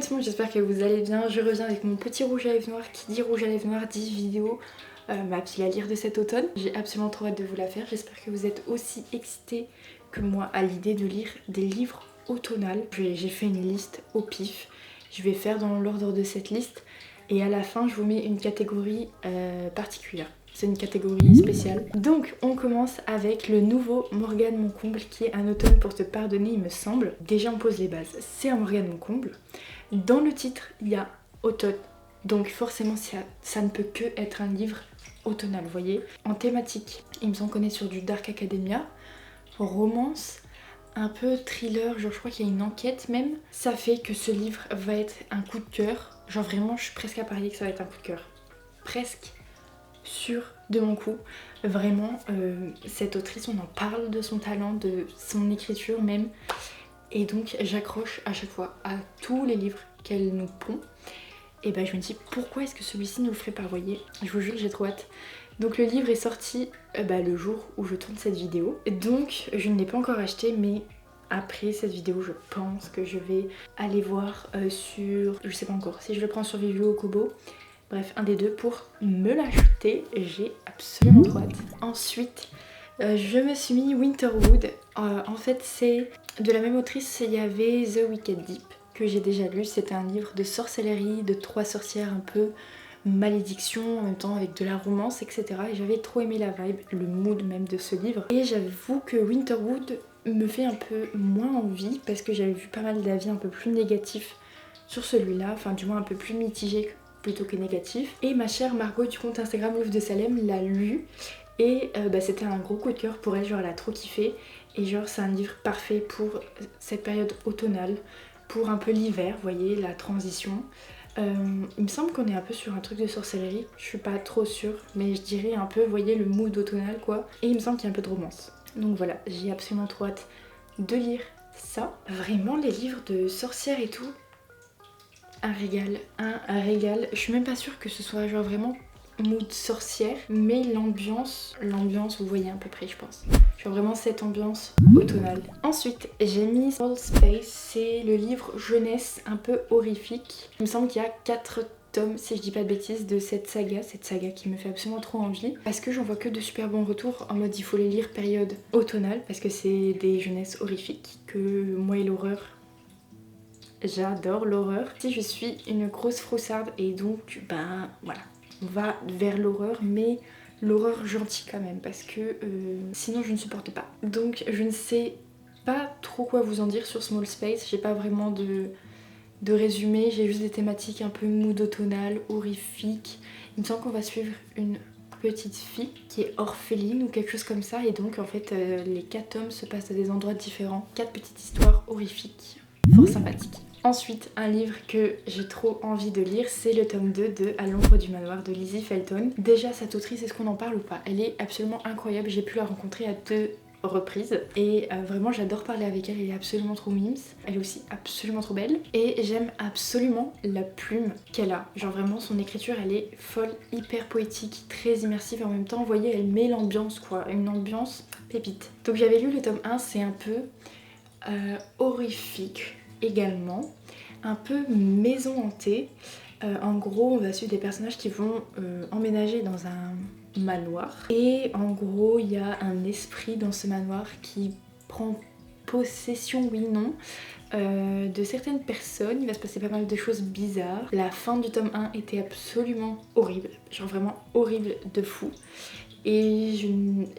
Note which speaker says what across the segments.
Speaker 1: tout le monde, j'espère que vous allez bien. Je reviens avec mon petit rouge à lèvres noir. Qui dit rouge à lèvres noir dit vidéo ma pile à lire de cet automne. J'ai absolument trop hâte de vous la faire. J'espère que vous êtes aussi excités que moi à l'idée de lire des livres automnales. J'ai fait une liste au pif. Je vais faire dans l'ordre de cette liste et à la fin je vous mets une catégorie particulière. C'est une catégorie spéciale. Donc on commence avec le nouveau Morgane Moncomble qui est Un automne pour te pardonner il me semble. Déjà on pose les bases, c'est un Morgane Moncomble. Dans le titre il y a automne, donc forcément ça ne peut que être un livre automnal, vous voyez. En thématique, il me semble qu'on est sur du Dark Academia, romance, un peu thriller, genre je crois qu'il y a une enquête même. Ça fait que ce livre va être un coup de cœur, genre vraiment je suis presque à parier que ça va être un coup de cœur. Presque sûr de mon coup. Vraiment, cette autrice, on en parle de son talent, de son écriture même. Et donc j'accroche à chaque fois à tous les livres qu'elle nous pond. Et ben je me dis pourquoi est-ce que celui-ci ne le ferait pas, voyez. Je vous jure, j'ai trop hâte. Donc le livre est sorti le jour où je tourne cette vidéo. Donc je ne l'ai pas encore acheté, mais après cette vidéo je pense que je vais aller voir sur... Je sais pas encore si je le prends sur Vivio ou Kobo. Bref, un des deux pour me l'acheter. J'ai absolument trop hâte. Ensuite, je me suis mis Winterwood. En fait, c'est de la même autrice. Il y avait The Wicked Deep que j'ai déjà lu. C'était un livre de sorcellerie, de 3 sorcières un peu malédiction, en même temps avec de la romance, etc. Et j'avais trop aimé la vibe, le mood même de ce livre. Et j'avoue que Winterwood me fait un peu moins envie parce que j'avais vu pas mal d'avis un peu plus négatifs sur celui-là. Enfin, du moins un peu plus mitigés plutôt que négatif. Et ma chère Margot du compte Instagram Ouf de Salem l'a lu et c'était un gros coup de cœur pour elle, genre elle a trop kiffé et genre c'est un livre parfait pour cette période automnale, pour un peu l'hiver, vous voyez, la transition. Il me semble qu'on est un peu sur un truc de sorcellerie, je suis pas trop sûre, mais je dirais un peu, vous voyez, le mood automnal quoi. Et il me semble qu'il y a un peu de romance. Donc voilà, j'ai absolument trop hâte de lire ça. Vraiment les livres de sorcières et tout, un régal, un régal. Je suis même pas sûre que ce soit genre vraiment mood sorcière, mais l'ambiance, vous voyez à peu près je pense. Genre vraiment cette ambiance automnale. Ensuite, j'ai mis Small Space, c'est le livre jeunesse un peu horrifique. Il me semble qu'il y a 4 tomes, si je dis pas de bêtises, de cette saga qui me fait absolument trop envie. Parce que j'en vois que de super bons retours, en mode il faut les lire période automnale, parce que c'est des jeunesses horrifiques, que moi et l'horreur, j'adore l'horreur. Si je suis une grosse froussarde et donc ben voilà, on va vers l'horreur, mais l'horreur gentille quand même parce que sinon je ne supporte pas. Donc je ne sais pas trop quoi vous en dire sur Small Space, j'ai pas vraiment de résumé, j'ai juste des thématiques un peu mood automnale, horrifique. Il me semble qu'on va suivre une petite fille qui est orpheline ou quelque chose comme ça et donc en fait les 4 tomes se passent à des endroits différents, 4 petites histoires horrifiques, fort sympathiques. Ensuite, un livre que j'ai trop envie de lire, c'est le tome 2 de À l'ombre du manoir de Lizzie Felton. Déjà, cette autrice, est-ce qu'on en parle ou pas? Elle est absolument incroyable, j'ai pu la rencontrer à 2 reprises et vraiment j'adore parler avec elle, elle est absolument trop mimes, elle est aussi absolument trop belle et j'aime absolument la plume qu'elle a, genre vraiment son écriture elle est folle, hyper poétique, très immersive et en même temps vous voyez elle met l'ambiance quoi, une ambiance pépite. Donc j'avais lu le tome 1, c'est un peu horrifique également, un peu maison hantée. En gros on va suivre des personnages qui vont emménager dans un manoir et en gros il y a un esprit dans ce manoir qui prend possession, oui non, de certaines personnes. Il va se passer pas mal de choses bizarres. La fin du tome 1 était absolument horrible, genre vraiment horrible de fou. Et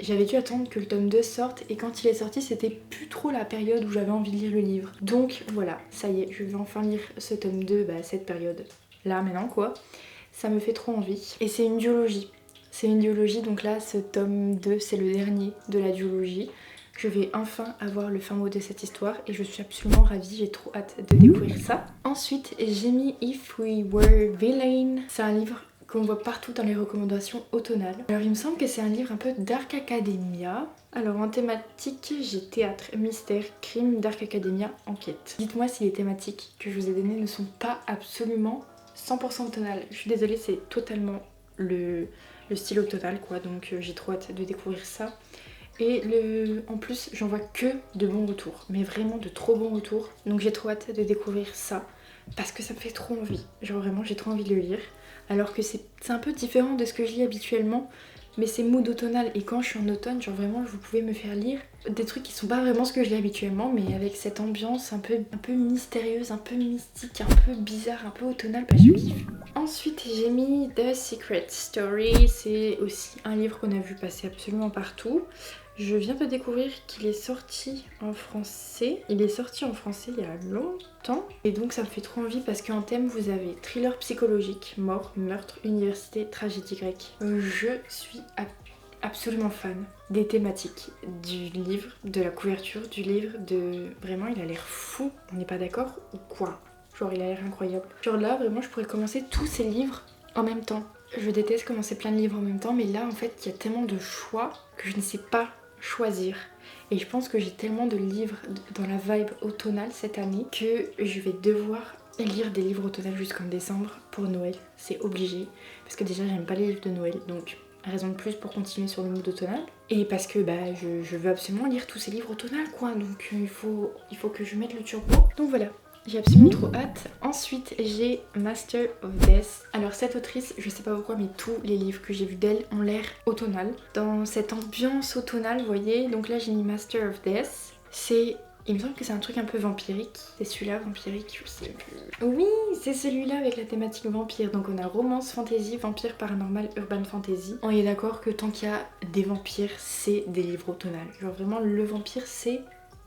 Speaker 1: j'avais dû attendre que le tome 2 sorte et quand il est sorti c'était plus trop la période où j'avais envie de lire le livre. Donc voilà, ça y est, je vais enfin lire ce tome 2, cette période là maintenant quoi. Ça me fait trop envie. Et c'est une duologie. C'est une duologie donc là ce tome 2 c'est le dernier de la duologie. Je vais enfin avoir le fin mot de cette histoire et je suis absolument ravie, j'ai trop hâte de découvrir ça. Ensuite j'ai mis If We Were Villain, c'est un livre qu'on voit partout dans les recommandations automnales. Alors il me semble que c'est un livre un peu Dark Academia. Alors en thématique, j'ai théâtre, mystère, crime, Dark Academia, enquête. Dites-moi si les thématiques que je vous ai données ne sont pas absolument 100% automnales. Je suis désolée, c'est totalement le style automnal quoi, donc j'ai trop hâte de découvrir ça. Et en plus j'en vois que de bons retours, mais vraiment de trop bons retours, donc j'ai trop hâte de découvrir ça. parce que ça me fait trop envie. Genre vraiment j'ai trop envie de le lire. Alors que c'est un peu différent de ce que je lis habituellement, mais c'est mood automnal et quand je suis en automne, genre vraiment vous pouvez me faire lire des trucs qui sont pas vraiment ce que je lis habituellement, mais avec cette ambiance un peu mystérieuse, un peu mystique, un peu bizarre, un peu automnale, bah je kiffe. Ensuite j'ai mis The Secret Story, c'est aussi un livre qu'on a vu passer absolument partout. Je viens de découvrir qu'il est sorti en français. Il est sorti en français il y a longtemps. Et donc ça me fait trop envie parce qu'en thème vous avez thriller psychologique, mort, meurtre, université, tragédie grecque. Je suis absolument fan des thématiques du livre, de la couverture du livre, de... Vraiment il a l'air fou, on n'est pas d'accord ou quoi? Genre il a l'air incroyable. Genre là vraiment je pourrais commencer tous ces livres en même temps. Je déteste commencer plein de livres en même temps, mais là en fait il y a tellement de choix que je ne sais pas choisir. Et je pense que j'ai tellement de livres dans la vibe automnale cette année que je vais devoir lire des livres automnales jusqu'en décembre pour Noël. C'est obligé. Parce que déjà j'aime pas les livres de Noël, donc raison de plus pour continuer sur le mood automnal. Et parce que bah, je veux absolument lire tous ces livres automnales quoi, donc il faut que je mette le turbo. Donc voilà. J'ai absolument trop hâte. Ensuite, j'ai Master of Death. Alors cette autrice, je sais pas pourquoi, mais tous les livres que j'ai vus d'elle ont l'air automnal. Dans cette ambiance automnale, vous voyez. Donc là, j'ai mis Master of Death. Il me semble que c'est un truc un peu vampirique. C'est celui-là, vampirique, je sais plus. Oui, c'est celui-là avec la thématique vampire. Donc on a romance, fantasy, vampire, paranormal, urban fantasy. On est d'accord que tant qu'il y a des vampires, c'est des livres automnales. Genre vraiment, le vampire, c'est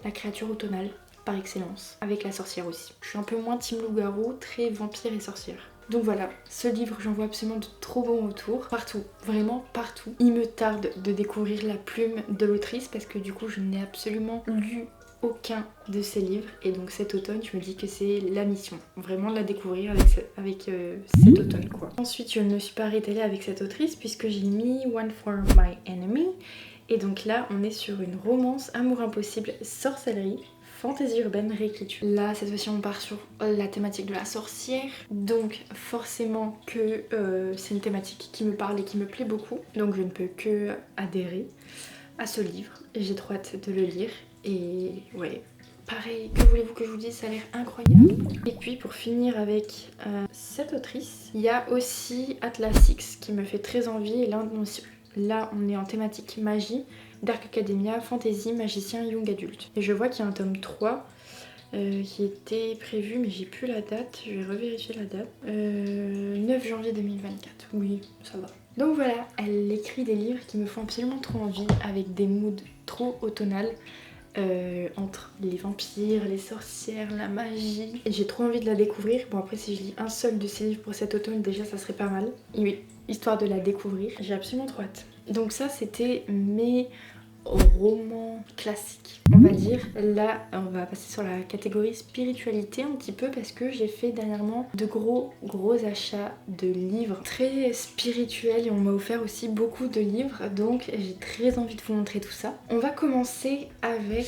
Speaker 1: la créature automnale par excellence, avec la sorcière aussi. Je suis un peu moins team loup-garou, très vampire et sorcière. Donc voilà, ce livre, j'en vois absolument de trop bons retours, partout, vraiment partout. Il me tarde de découvrir la plume de l'autrice parce que du coup, je n'ai absolument lu aucun de ses livres et donc cet automne, je me dis que c'est la mission, vraiment de la découvrir avec cet automne quoi. Ensuite, je ne me suis pas arrêtée là avec cette autrice puisque j'ai mis One for My Enemy et donc là, on est sur une romance, amour impossible, sorcellerie, fantasy urbaine, réécriture. Là, cette fois-ci, on part sur la thématique de la sorcière. Donc, forcément que c'est une thématique qui me parle et qui me plaît beaucoup. Donc, je ne peux que adhérer à ce livre. J'ai trop hâte de le lire. Et ouais, pareil, que voulez-vous que je vous dise, ça a l'air incroyable. Et puis, pour finir avec cette autrice, il y a aussi Atlas X qui me fait très envie. Et là, on est en thématique magie. Dark Academia, Fantasy, Magicien, Young Adulte. Et je vois qu'il y a un tome 3 qui était prévu, mais j'ai plus la date, je vais revérifier la date. 9 janvier 2024, oui, ça va. Donc voilà, elle écrit des livres qui me font absolument trop envie, avec des moods trop automnales, entre les vampires, les sorcières, la magie. Et j'ai trop envie de la découvrir. Bon après si je lis un seul de ces livres pour cet automne, déjà ça serait pas mal. Et oui, histoire de la découvrir, j'ai absolument trop hâte. Donc ça c'était mes romans classiques on va dire. Là on va passer sur la catégorie spiritualité un petit peu parce que j'ai fait dernièrement de gros achats de livres très spirituels et on m'a offert aussi beaucoup de livres donc j'ai très envie de vous montrer tout ça. On va commencer avec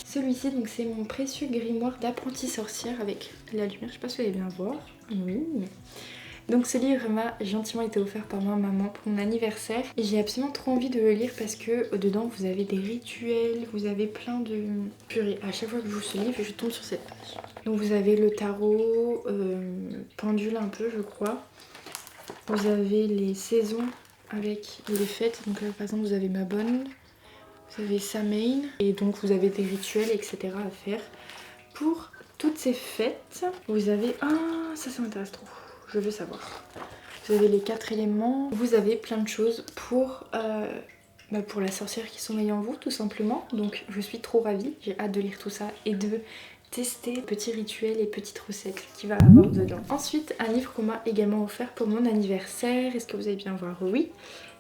Speaker 1: celui-ci, donc c'est mon précieux grimoire d'apprentie sorcière avec la lumière, je sais pas si vous allez bien voir. Oui. Donc ce livre m'a gentiment été offert par ma maman pour mon anniversaire et j'ai absolument trop envie de le lire parce que dedans vous avez des rituels, vous avez plein de... Purée, à chaque fois que je joue ce livre je tombe sur cette page. Donc vous avez le tarot, pendule un peu je crois. Vous avez les saisons avec les fêtes, donc là par exemple vous avez Mabon, vous avez Samhain et donc vous avez des rituels etc à faire. Pour toutes ces fêtes, vous avez... Ah ça m'intéresse trop. Je veux savoir. Vous avez les 4 éléments, vous avez plein de choses pour la sorcière qui sommeille en vous tout simplement. Donc je suis trop ravie, j'ai hâte de lire tout ça et de tester petits rituels et petites recettes qu'il va avoir dedans. Ensuite, un livre qu'on m'a également offert pour mon anniversaire, est-ce que vous allez bien voir? Oui.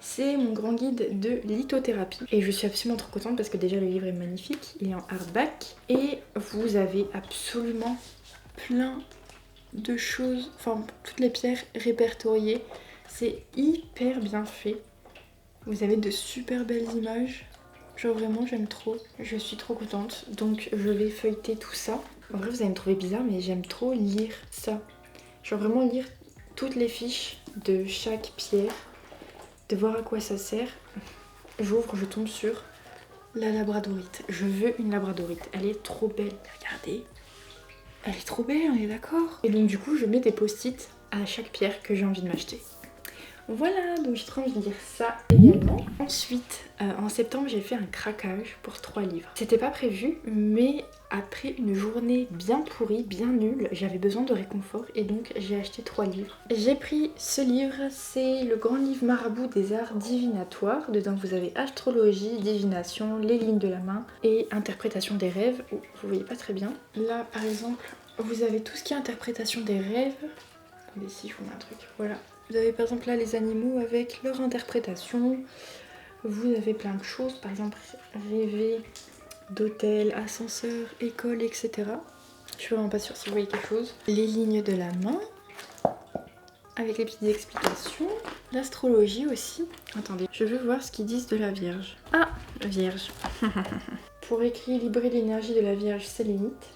Speaker 1: C'est mon grand guide de lithothérapie et je suis absolument trop contente parce que déjà le livre est magnifique, il est en hardback et vous avez absolument plein de choses, enfin toutes les pierres répertoriées, c'est hyper bien fait. Vous avez de super belles images, genre vraiment j'aime trop, je suis trop contente. Donc je vais feuilleter tout ça. En vrai vous allez me trouver bizarre mais j'aime trop lire ça. Genre vraiment lire toutes les fiches de chaque pierre, de voir à quoi ça sert. J'ouvre, je tombe sur la labradorite. Je veux une labradorite, elle est trop belle, regardez. Elle est trop belle, on est d'accord. Et donc du coup je mets des post-it à chaque pierre que j'ai envie de m'acheter. Voilà, donc j'ai trop envie de lire ça également. Ensuite, en septembre, j'ai fait un craquage pour 3 livres. C'était pas prévu, mais après une journée bien pourrie, bien nulle, j'avais besoin de réconfort et donc j'ai acheté 3 livres. J'ai pris ce livre, c'est le grand livre marabout des arts divinatoires. Dedans, vous avez astrologie, divination, les lignes de la main et interprétation des rêves. Oh, vous voyez pas très bien. Là, par exemple, vous avez tout ce qui est interprétation des rêves. Attendez, si je vous mets un truc, voilà. Vous avez par exemple là les animaux avec leur interprétation. Vous avez plein de choses, par exemple rêver d'hôtel, ascenseur, école, etc. Je suis vraiment pas sûre si vous voyez quelque chose. Les lignes de la main, avec les petites explications. L'astrologie aussi. Attendez, je veux voir ce qu'ils disent de la Vierge. Ah, Vierge. Pour équilibrer l'énergie de la Vierge sélénite,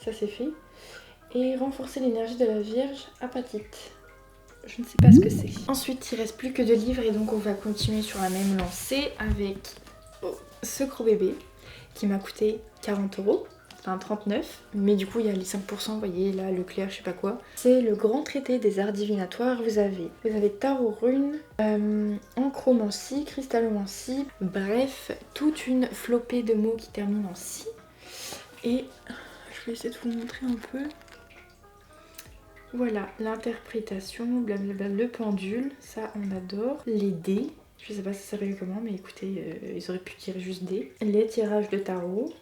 Speaker 1: ça c'est fait. Et renforcer l'énergie de la Vierge apatite. Je ne sais pas ce que c'est. Ensuite, il reste plus que 2 livres et donc on va continuer sur la même lancée avec ce gros bébé qui m'a coûté 40 €, enfin 39, mais du coup il y a les 5%, vous voyez là, Leclerc, je sais pas quoi. C'est le grand traité des arts divinatoires. Vous avez tarot rune, ancromancie, cristallomancie, bref, toute une flopée de mots qui terminent en si. Et je vais essayer de vous montrer un peu. Voilà, l'interprétation, blablabla, le pendule, ça on adore. Les dés, je sais pas si ça s'appelle comment, mais écoutez, ils auraient pu tirer juste dés. Les tirages de tarot.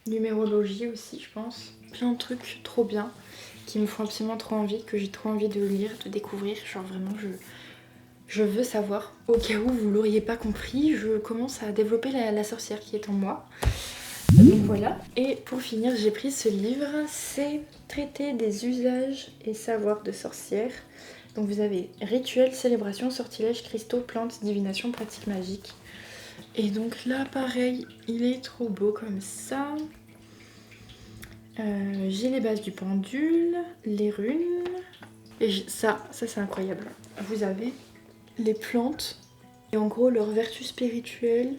Speaker 1: Numérologie aussi, je pense. Plein de trucs trop bien, qui me font absolument trop envie, que j'ai trop envie de lire, de découvrir. Genre vraiment, je veux savoir. Au cas où vous l'auriez pas compris, je commence à développer la sorcière qui est en moi. Donc voilà, et pour finir j'ai pris ce livre, c'est Traité des usages et savoirs de sorcière. Donc vous avez rituels, célébrations, sortilèges, cristaux, plantes, divination, pratiques magiques. Et donc là pareil, il est trop beau comme ça. J'ai les bases du pendule, les runes, et ça c'est incroyable. Vous avez les plantes, et en gros leurs vertus spirituelles,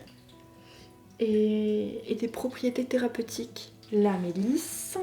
Speaker 1: et des propriétés thérapeutiques. La mélisse,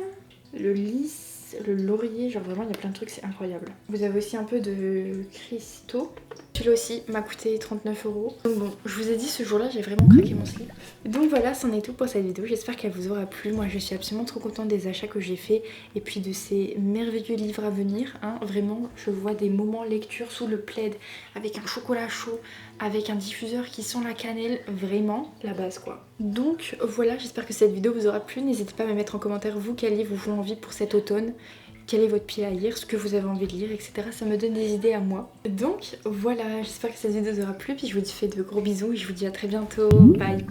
Speaker 1: le lys, le laurier, genre vraiment il y a plein de trucs, c'est incroyable. Vous avez aussi un peu de cristaux. Celui-là aussi m'a coûté 39 €. Donc bon, je vous ai dit ce jour-là j'ai vraiment craqué mon slip. Donc voilà, c'en est tout pour cette vidéo, j'espère qu'elle vous aura plu. Moi je suis absolument trop contente des achats que j'ai fait et puis de ces merveilleux livres à venir, hein. Vraiment, je vois des moments lecture sous le plaid avec un chocolat chaud, avec un diffuseur qui sent la cannelle, vraiment la base quoi. Donc voilà, j'espère que cette vidéo vous aura plu. N'hésitez pas à me mettre en commentaire vous quel livre vous font envie pour cet automne, quel est votre pied à lire, ce que vous avez envie de lire, etc. Ça me donne des idées à moi. Donc voilà, j'espère que cette vidéo vous aura plu, puis je vous fais de gros bisous et je vous dis à très bientôt. Bye.